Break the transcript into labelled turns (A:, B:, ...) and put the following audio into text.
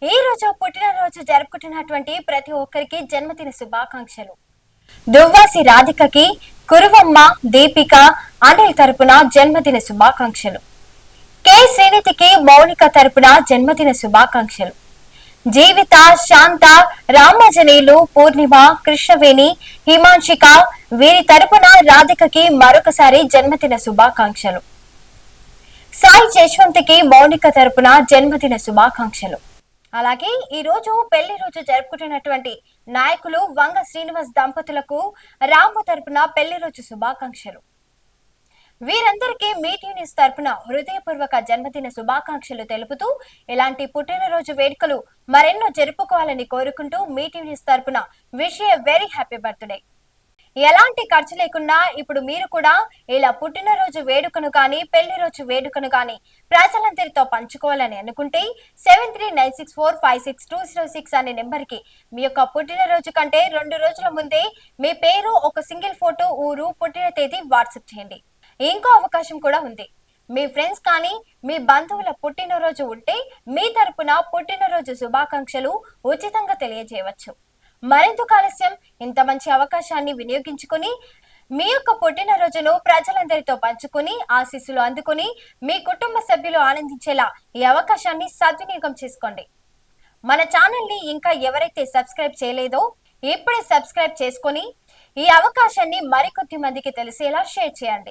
A: ఈ రోజు పుట్టినరోజు జరుపుకుంటున్నటువంటి ప్రతి ఒక్కరికి జన్మదిన శుభాకాంక్షలు. దువ్వాసి రాధికకి, కురువమ్మ, దీపిక, అనిల్ తరపున జన్మదిన శుభాకాంక్షలు. కె శ్రీనిధికి, మౌనిక తరపున జన్మదిన శుభాకాంక్షలు. జీవిత, శాంత, రామాజనేయులు, పూర్ణిమ, కృష్ణవేణి, హిమాంశిక వీరి తరపున రాధికకి మరొకసారి జన్మదిన శుభాకాంక్షలు. సాయి జశ్వంత్కి, మౌనిక తరపున జన్మదిన శుభాకాంక్షలు. అలాగే ఈ రోజు పెళ్లి రోజు జరుపుకుంటున్నటువంటి నాయకులు వంగ శ్రీనివాస్ దంపతులకు రాము తరపున పెళ్లి రోజు శుభాకాంక్షలు. వీరందరికీ మీట్ న్యూస్ తరపున హృదయపూర్వక జన్మదిన శుభాకాంక్షలు తెలుపుతూ ఇలాంటి పుట్టినరోజు వేడుకలు మరెన్నో జరుపుకోవాలని కోరుకుంటూ మీట్ న్యూస్ తరపున wish a very happy birthday. ఎలాంటి ఖర్చు లేకుండా ఇప్పుడు మీరు కూడా ఇలా పుట్టినరోజు వేడుకను కానీ పెళ్లి రోజు వేడుకను కానీ ప్రజలందరితో పంచుకోవాలని అనుకుంటే 7396456206 అనే నెంబర్ కి మీ యొక్క పుట్టినరోజు కంటే 2 రోజుల ముందే మీ పేరు, ఒక సింగిల్ ఫోటో, ఊరు, పుట్టిన తేదీ వాట్సాప్ చేయండి. ఇంకో అవకాశం కూడా ఉంది. మీ ఫ్రెండ్స్ కానీ మీ బంధువుల పుట్టినరోజు ఉంటే మీ తరపున పుట్టినరోజు శుభాకాంక్షలు ఉచితంగా తెలియజేయవచ్చు. మరెందుకు ఆలస్యం? ఇంత మంచి అవకాశాన్ని వినియోగించుకుని మీ యొక్క పుట్టినరోజును ప్రజలందరితో పంచుకుని ఆశీస్సులు అందుకుని మీ కుటుంబ సభ్యులు ఆనందించేలా ఈ అవకాశాన్ని సద్వినియోగం చేసుకోండి. మన ఛానల్ ని ఇంకా ఎవరైతే సబ్స్క్రైబ్ చేయలేదో ఇప్పుడే సబ్స్క్రైబ్ చేసుకుని ఈ అవకాశాన్ని మరికొద్ది మందికి తెలిసేలా షేర్ చేయండి.